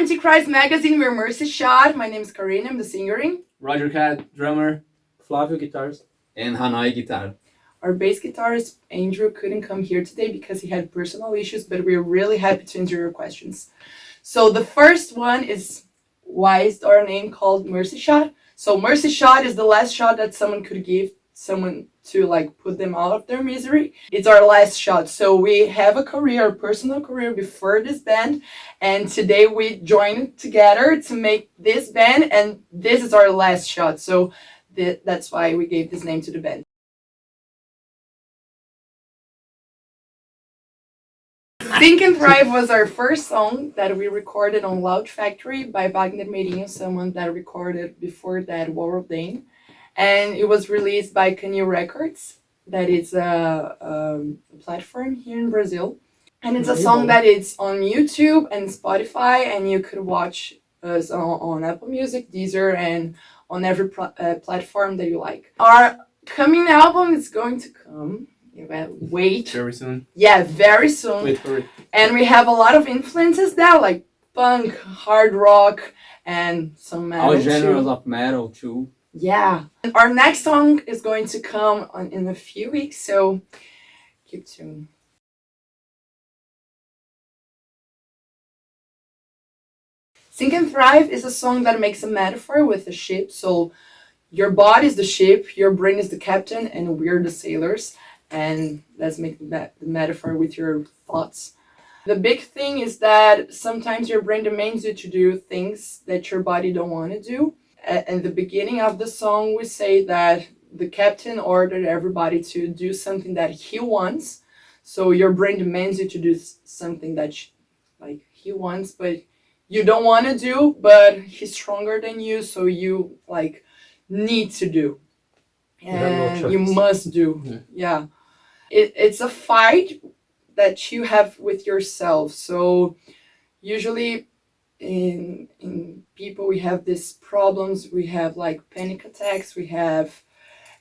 Antichrist magazine. We're Mercy Shot. My name is Karina. I'm the singer. Roger Cat, drummer. Flávio, guitars. And Hanai, guitar. Our bass guitarist, Andrew, couldn't come here today because he had personal issues, but we're really happy to answer your questions. So the first one is, why is our name called Mercy Shot? So Mercy Shot is the last shot that someone could give someone to like put them out of their misery. It's our last shot. So we have a career, a personal career before this band, and today we joined together to make this band, and this is our last shot. So that's why we gave this name to the band. Think and Thrive was our first song that we recorded on Loud Factory by Wagner Meirinho, someone that recorded before that War of Dane. And it was released by Canil Records, that is a platform here in Brazil. And it's a song that is on YouTube and Spotify, and you could watch us on Apple Music, Deezer, and on every platform that you like. Our coming album is going to come. Wait. Very soon. Yeah, very soon. Wait for it. And we have a lot of influences there, like punk, hard rock, and some metal. All genres of metal too. Yeah. Our next song is going to come in a few weeks, so keep tuned. Think and Thrive is a song that makes a metaphor with a ship. So your body is the ship, your brain is the captain, and we're the sailors. And let's make the metaphor with your thoughts. The big thing is that sometimes your brain demands you to do things that your body don't want to do. At the beginning of the song, we say that the captain ordered everybody to do something that he wants. So your brain demands you to do something that like he wants, but you don't want to do, but he's stronger than you, so you like need to do. And you must do. Yeah. It's a fight that you have with yourself. So usually in people, we have these problems. We have like panic attacks, we have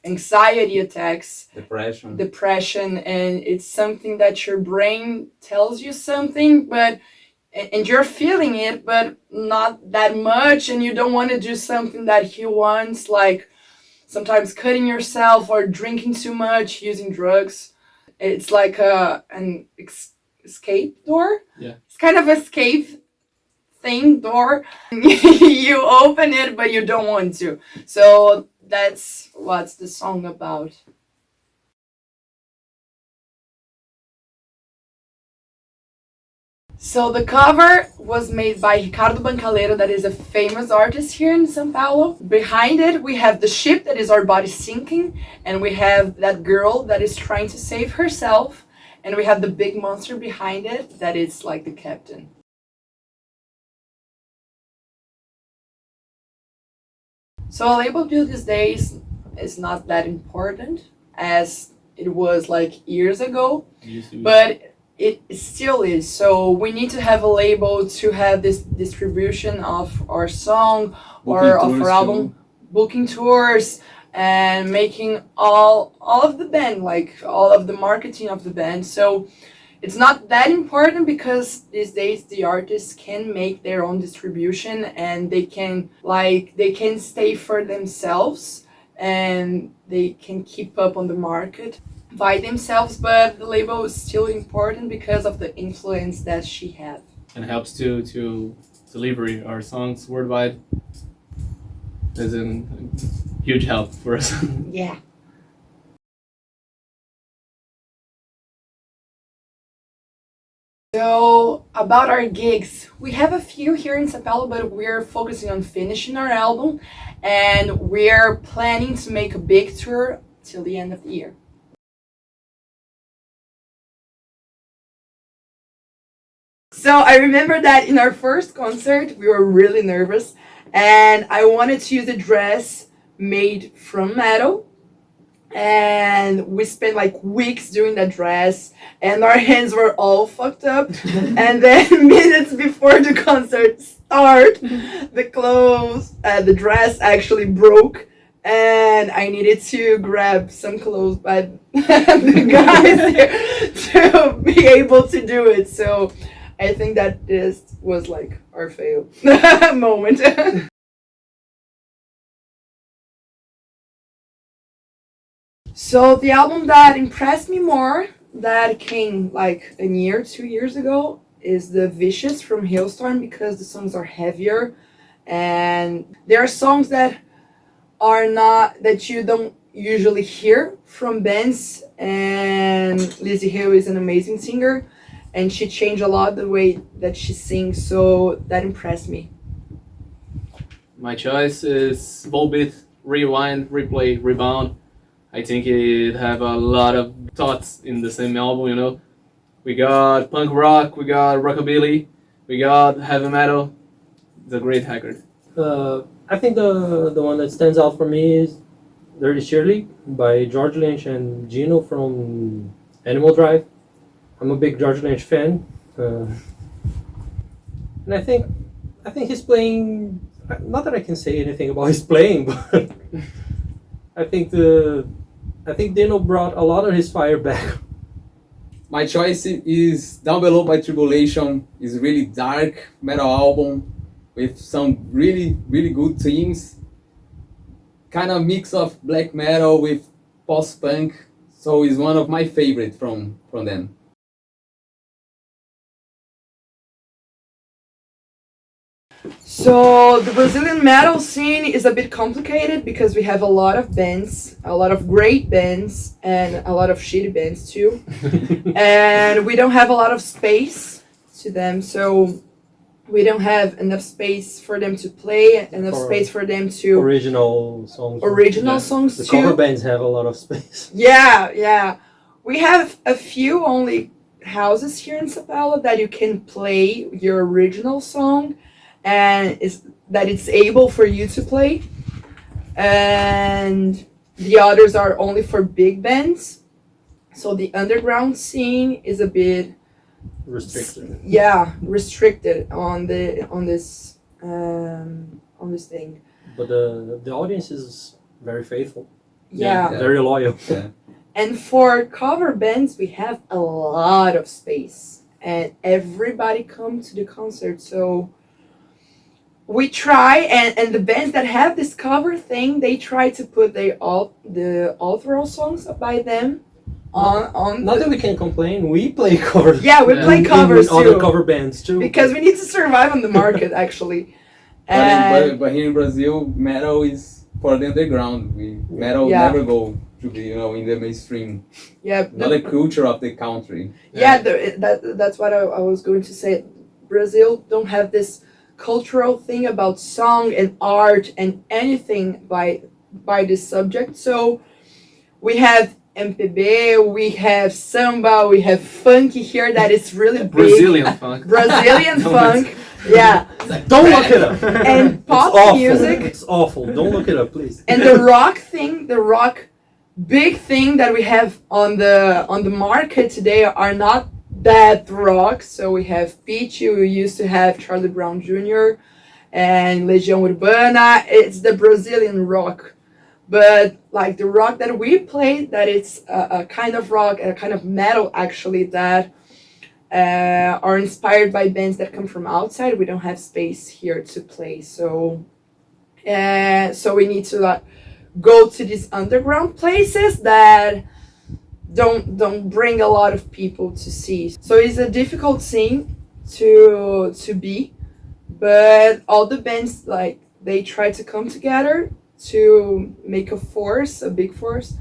anxiety attacks, depression, and it's something that your brain tells you something, and you're feeling it, but not that much, and you don't want to do something that he wants, like sometimes cutting yourself or drinking too much, using drugs. It's like an escape door. Yeah. It's kind of escape thing door. You open it, but you don't want to. So that's what's the song about. So the cover was made by Ricardo Bancaleiro, that is a famous artist here in São Paulo. Behind it, we have the ship that is our body sinking, and we have that girl that is trying to save herself, and we have the big monster behind it that is like the captain. So a label deal these days is not that important as it was like years ago, but it still is. So we need to have a label to have this distribution of our song or of our album, booking tours, and making all of the band, like all of the marketing of the band. So it's not that important because these days the artists can make their own distribution, and they can stay for themselves, and they can keep up on the market by themselves, but the label is still important because of the influence that she had. And helps to deliver our songs worldwide. Is a huge help for us. Yeah. So about our gigs, we have a few here in São Paulo, but we're focusing on finishing our album, and we're planning to make a big tour till the end of the year. So I remember that in our first concert, we were really nervous, and I wanted to use a dress made from metal, and we spent like weeks doing that dress, and our hands were all fucked up. And then minutes before the concert start, the dress actually broke, and I needed to grab some clothes by the guys here to be able to do it. So I think that this was like our fail moment. So the album that impressed me more, that came like a year, 2 years ago, is the Vicious from Hailstorm, because the songs are heavier, and there are songs that are not, that you don't usually hear from bands. And Lizzie Hill is an amazing singer, and she changed a lot the way that she sings, so that impressed me. My choice is Volbeat, Rewind, Replay, Rebound. I think it have a lot of thoughts in the same album, you know. We got punk rock, we got rockabilly, we got heavy metal. It's a great record. I think the one that stands out for me is Dirty Shirley by George Lynch and Gino from Animal Drive. I'm a big George Lynch fan, and I think he's playing. Not that I can say anything about his playing, but I think Dino brought a lot of his fire back. My choice is Down Below by Tribulation. It's a really dark metal album with some really, really good themes. Kind of mix of black metal with post-punk. So it's one of my favorite from them. So the Brazilian metal scene is a bit complicated because we have a lot of bands, a lot of great bands, and a lot of shitty bands too. And we don't have a lot of space to them, so we don't have enough space for them to play, enough For space for them to Original songs. original Yeah. songs The too. cover bands have a lot of space. Yeah. We have a few only houses here in Sao Paulo that you can play your original song, and it's able for you to play. And the others are only for big bands. So the underground scene is a bit Restricted. restricted on this thing. But the audience is very faithful, Yeah. very loyal. Yeah. And for cover bands, we have a lot of space, and everybody come to the concert. So we try, and the bands that have this cover thing, they try to put the author songs by them on. Not that we can complain. We play covers. Yeah, we Yeah. play covers in other too, cover bands too. because we need to survive on the market actually. And But here in Brazil, metal is for the underground. Metal Yeah. never go to be in the mainstream. yeah, Not the culture of the country. that's what I was going to say. Brazil don't have this cultural thing about song and art and anything by this subject. So we have MPB, we have samba, we have funky here that is really big. Brazilian funk. Brazilian No, funk, yeah, Don't look it up. and It's pop awful. music. It's awful. Don't look it up, please. And the rock big thing that we have on the market today are not that rock. So we have Peach, we used to have Charlie Brown Jr. and Legião Urbana. It's the Brazilian rock. But like the rock that we play, that it's a kind of rock, a kind of metal actually, that are inspired by bands that come from outside. We don't have space here to play, so we need to go to these underground places that don't bring a lot of people to see. So it's a difficult scene to be, but all the bands, like, they try to come together to make a big force,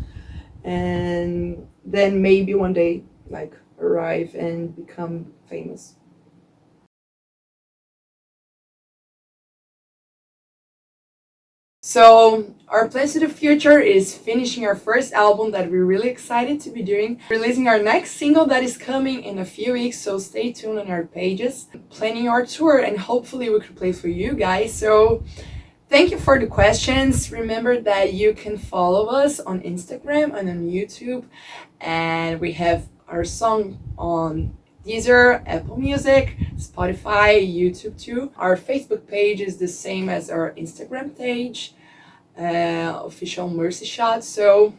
and then maybe one day like arrive and become famous. So our plans to the future is finishing our first album that we're really excited to be doing, releasing our next single that is coming in a few weeks, so stay tuned on our pages, planning our tour, and hopefully we could play for you guys. So thank you for the questions. Remember that you can follow us on Instagram and on YouTube, and we have our song on Deezer, Apple Music, Spotify, YouTube too. Our Facebook page is the same as our Instagram page, official Mercy Shot. So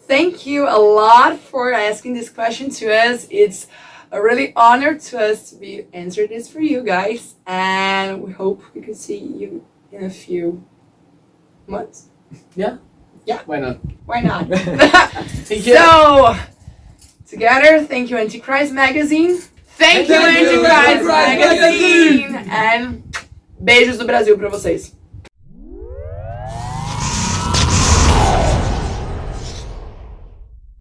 thank you a lot for asking this question to us. It's a really honor to us to be answering this for you guys, and we hope we can see you in a few months. Why not? Why not? Thank you. So, together, thank you, Antichrist Magazine. Thank you, Thank you, Antichrist Antichrist Magazine. And beijos do Brasil pra vocês.